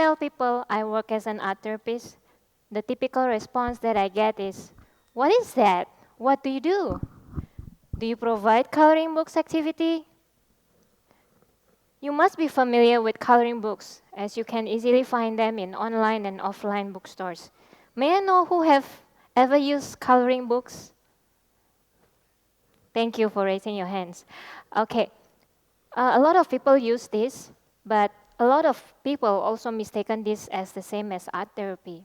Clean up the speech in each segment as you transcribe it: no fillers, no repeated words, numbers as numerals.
tell people I work as an art therapist, the typical response that I get is, "What is that? What do you do? Do you provide coloring books activity?" You must be familiar with coloring books, as you can easily find them in online and offline bookstores. May I know who have ever used coloring books? Thank you for raising your hands. Okay, a lot of people use this, but a lot of people also mistaken this as the same as art therapy.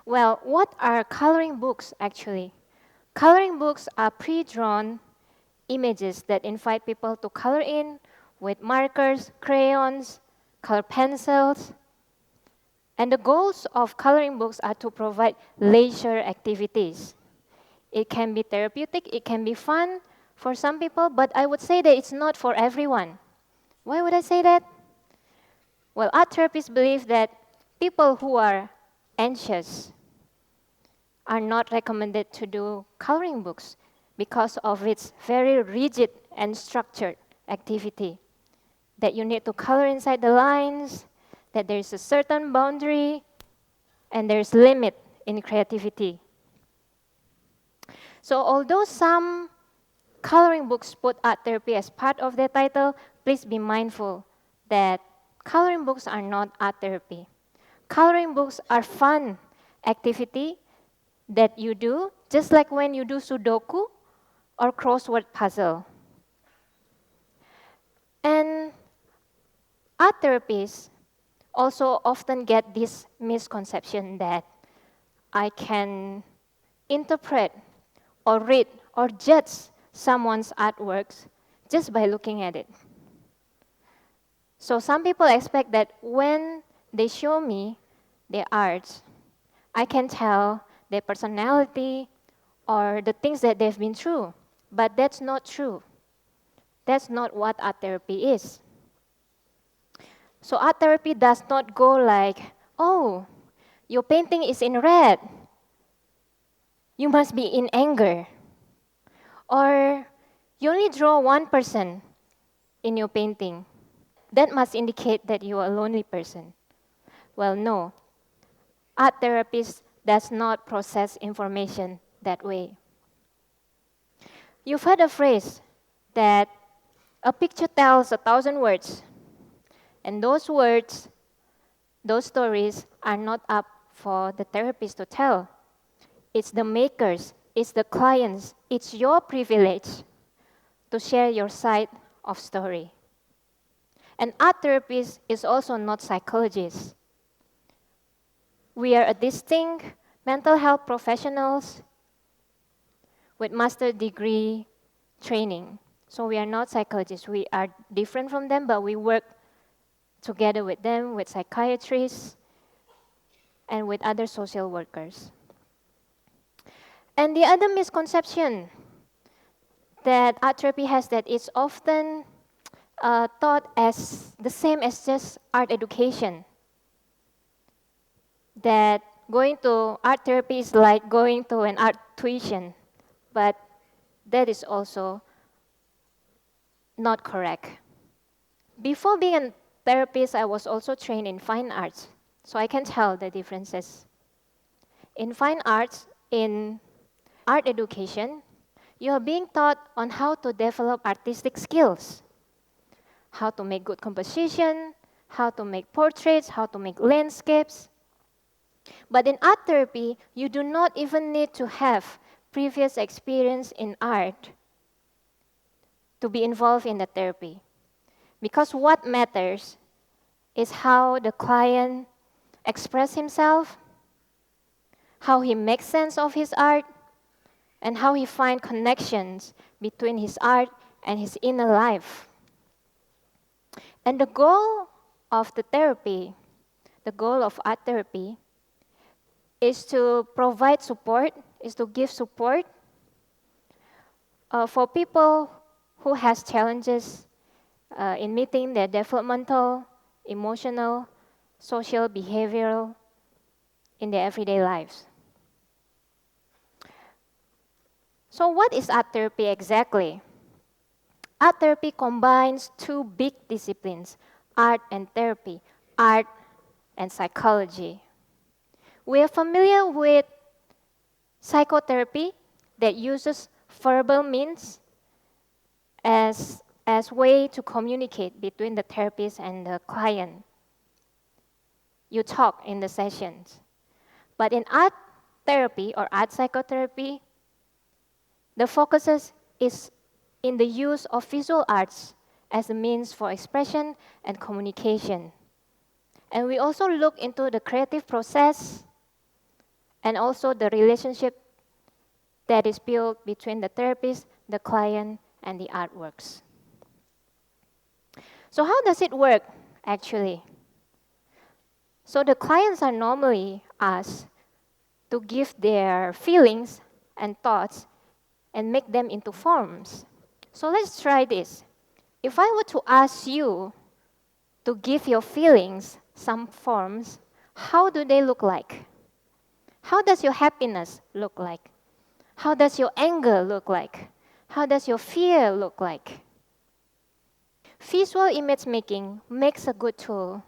Well, what are coloring books actually? Coloring books are pre-drawn images that invite people to color in with markers, crayons, color pencils. And the goals of coloring books are to provide leisure activities. It can be therapeutic, it can be fun for some people, but I would say that it's not for everyone. Why would I say that? Well, art therapists believe that people who are anxious are not recommended to do coloring books because of its very rigid and structured activity. That you need to color inside the lines, that there's a certain boundary, and there's limit in creativity. So although some coloring books put art therapy as part of their title, please be mindful that coloring books are not art therapy. Coloring books are fun activity that you do, just like when you do Sudoku or crossword puzzle. And art therapists also often get this misconception that I can interpret or read or judge someone's artworks just by looking at it. So some people expect that when they show me their art, I can tell their personality or the things that they've been through. But that's not true. That's not what art therapy is. So art therapy does not go like, "Oh, your painting is in red. You must be in anger." Or, "You only draw one person in your painting. That must indicate that you are a lonely person." Well, no. Art therapist does not process information that way. You've heard a phrase that a picture tells 1,000 words, and those words, those stories are not up for the therapist to tell. It's the makers, it's the clients, it's your privilege to share your side of story. And art therapist is also not psychologists. We are a distinct mental health professionals with master degree training. So we are not psychologists. We are different from them, but we work together with them, with psychiatrists, and with other social workers. And the other misconception that art therapy has that it's often taught as the same as just art education. That going to art therapy is like going to an art tuition, but that is also not correct. Before being a therapist, I was also trained in fine arts, so I can tell the differences. In fine arts, in art education, you are being taught on how to develop artistic skills, how to make good composition, how to make portraits, how to make landscapes. But in art therapy, you do not even need to have previous experience in art to be involved in the therapy. Because what matters is how the client expresses himself, how he makes sense of his art, and how he finds connections between his art and his inner life. And the goal of the therapy, the goal of art therapy, is to provide support, is to give support for people who has challenges in meeting their developmental, emotional, social, behavioral in their everyday lives. So what is art therapy exactly? Art therapy combines two big disciplines, art and therapy. Art and psychology. We are familiar with psychotherapy that uses verbal means as way to communicate between the therapist and the client. You talk in the sessions. But in art therapy or art psychotherapy, the focus is in the use of visual arts as a means for expression and communication. And we also look into the creative process and also the relationship that is built between the therapist, the client, and the artworks. So how does it work, actually? So the clients are normally asked to give their feelings and thoughts and make them into forms. So let's try this. If I were to ask you to give your feelings some forms, how do they look like? How does your happiness look like? How does your anger look like? How does your fear look like? Visual image making makes a good tool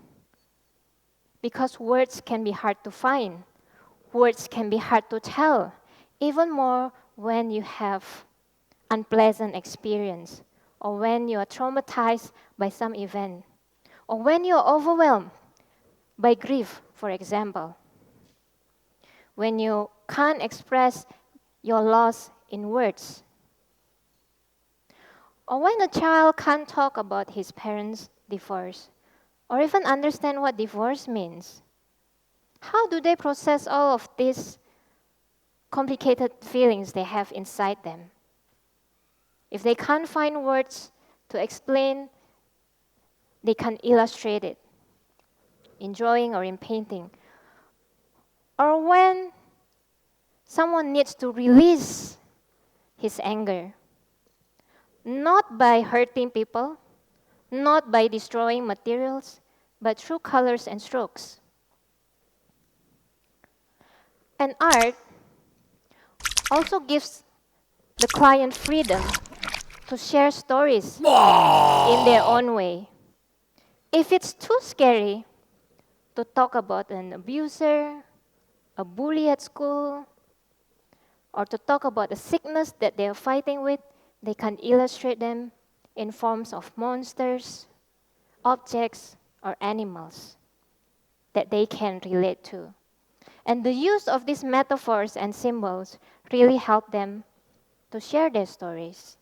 because words can be hard to find. Words can be hard to tell, even more when you have unpleasant experience or when you are traumatized by some event or when you are overwhelmed by grief, for example. When you can't express your loss in words. Or when a child can't talk about his parents' divorce or even understand what divorce means. How do they process all of these complicated feelings they have inside them? If they can't find words to explain, they can illustrate it in drawing or in painting. Or when someone needs to release his anger, not by hurting people, not by destroying materials, but through colors and strokes. And art also gives the client freedom to share stories in their own way. If it's too scary to talk about an abuser, a bully at school, or to talk about a sickness that they are fighting with, they can illustrate them in forms of monsters, objects, or animals that they can relate to. And the use of these metaphors and symbols really help them to share their stories.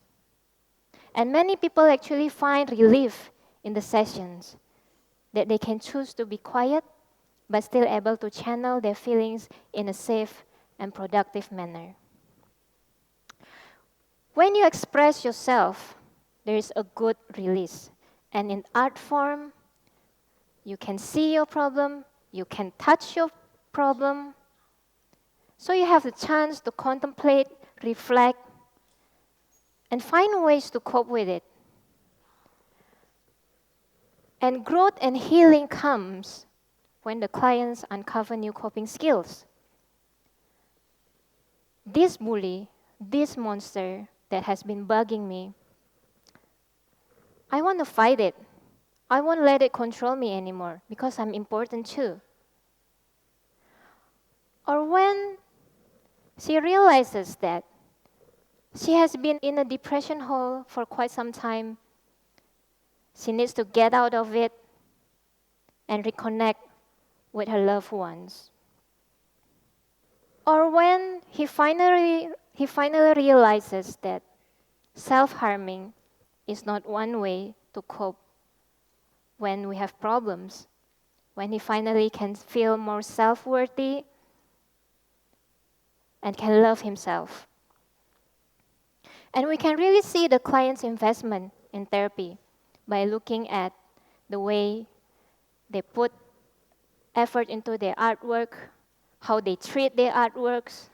And many people actually find relief in the sessions that they can choose to be quiet but still able to channel their feelings in a safe and productive manner. When you express yourself, there is a good release. And in art form, you can see your problem, you can touch your problem. So you have the chance to contemplate, reflect, and find ways to cope with it. And growth and healing comes when the clients uncover new coping skills. This bully, this monster that has been bugging me, I want to fight it. I won't let it control me anymore because I'm important too. Or when she realizes that she has been in a depression hole for quite some time, she needs to get out of it and reconnect with her loved ones. Or when he finally realizes that self-harming is not one way to cope when we have problems, when he finally can feel more self-worthy and can love himself. And we can really see the client's investment in therapy by looking at the way they put effort into their artwork, how they treat their artworks.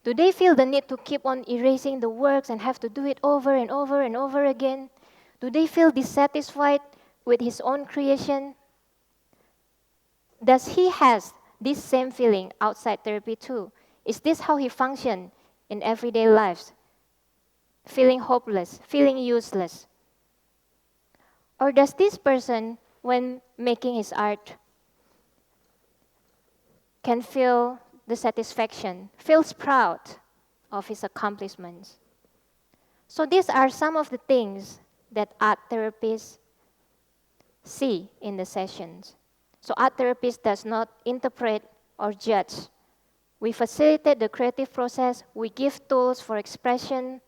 Do they feel the need to keep on erasing the works and have to do it over and over and over again? Do they feel dissatisfied with his own creation? Does he has this same feeling outside therapy too? Is this how he functions in everyday lives? Feeling hopeless, feeling useless? Or does this person when making his art can feel the satisfaction, feels proud of his accomplishments. So these are some of the things that art therapists see in the sessions. So art therapist does not interpret or judge. We facilitate the creative process, we give tools for expression,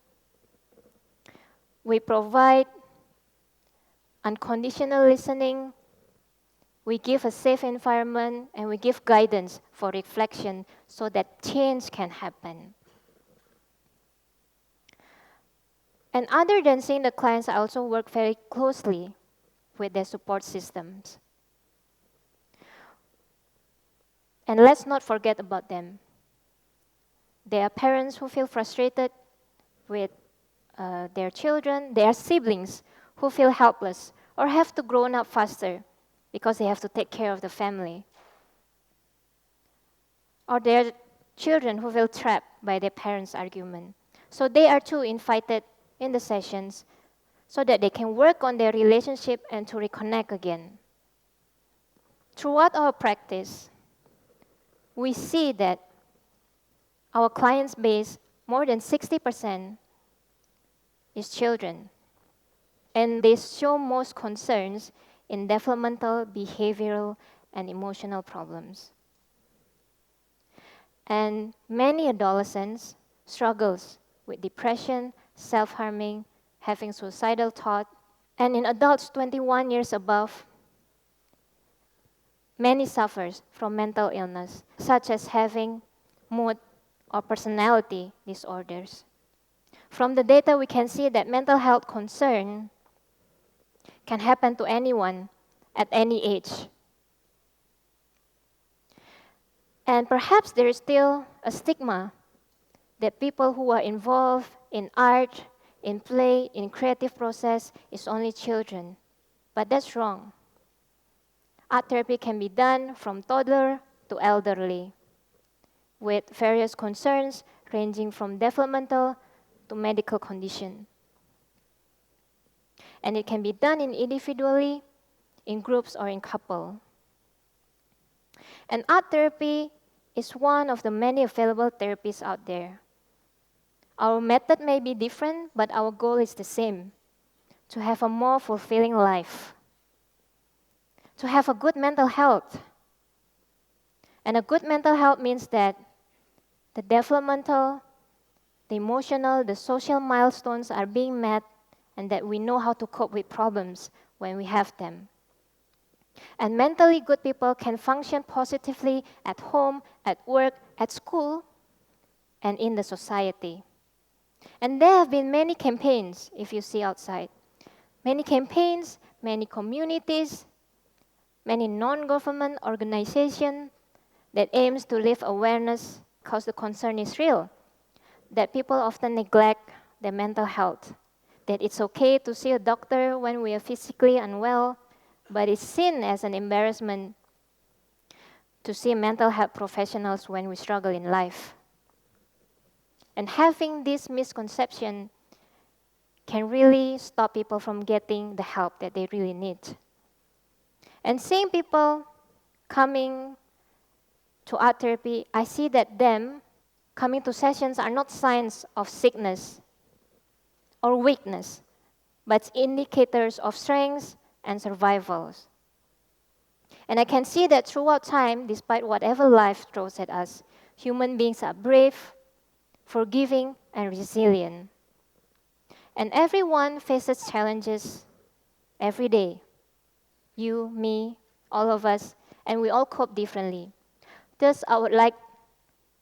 we provide unconditional listening, we give a safe environment, and we give guidance for reflection so that change can happen. And other than seeing the clients, I also work very closely with their support systems. And let's not forget about them. There are parents who feel frustrated with their children, their siblings who feel helpless or have to grow up faster because they have to take care of the family. Or their children who feel trapped by their parents' argument. So they are too invited in the sessions so that they can work on their relationship and to reconnect again. Throughout our practice, we see that our clients base, more than 60% is children. And they show most concerns in developmental, behavioral, and emotional problems. And many adolescents struggles with depression, self-harming, having suicidal thought. And in adults 21 years above, many suffers from mental illness, such as having mood or personality disorders. From the data, we can see that mental health concern can happen to anyone at any age. And perhaps there is still a stigma that people who are involved in art, in play, in creative process is only children. But that's wrong. Art therapy can be done from toddler to elderly, with various concerns ranging from developmental to medical condition. And it can be done individually, in groups, or in couple. And art therapy is one of the many available therapies out there. Our method may be different, but our goal is the same: to have a more fulfilling life, to have a good mental health. And a good mental health means that the developmental, the emotional, the social milestones are being met, and that we know how to cope with problems when we have them. And mentally good people can function positively at home, at work, at school, and in the society. And there have been many campaigns, if you see outside. Many campaigns, many communities, many non-government organizations that aims to lift awareness because the concern is real, that people often neglect their mental health, that it's okay to see a doctor when we are physically unwell, but it's seen as an embarrassment to see mental health professionals when we struggle in life. And having this misconception can really stop people from getting the help that they really need. And seeing people coming to art therapy, I see that them coming to sessions are not signs of sickness or weakness, but indicators of strength and survivals. And I can see that throughout time, despite whatever life throws at us, human beings are brave, forgiving, and resilient. And everyone faces challenges every day. You, me, all of us, and we all cope differently. Thus, I would like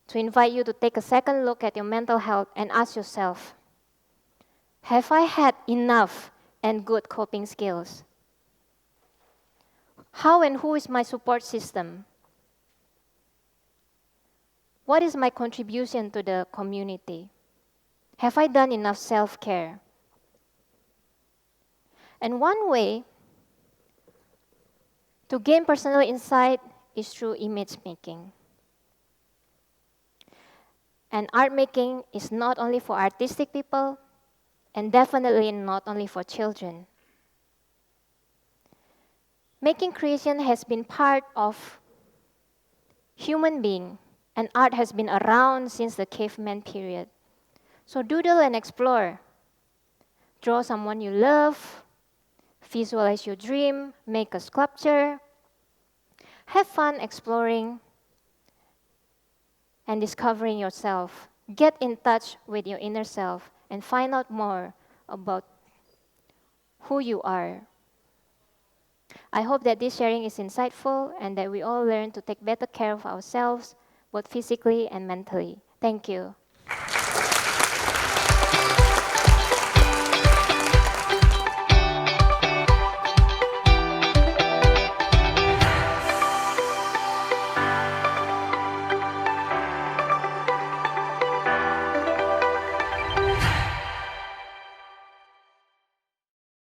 to invite you to take a second look at your mental health and ask yourself, have I had enough and good coping skills? How and who is my support system? What is my contribution to the community? Have I done enough self-care? And one way to gain personal insight is through image making. And art making is not only for artistic people, and definitely not only for children. Making creation has been part of human being, and art has been around since the caveman period. So doodle and explore. Draw someone you love, visualize your dream, make a sculpture. Have fun exploring and discovering yourself. Get in touch with your inner self and find out more about who you are. I hope that this sharing is insightful and that we all learn to take better care of ourselves, both physically and mentally. Thank you.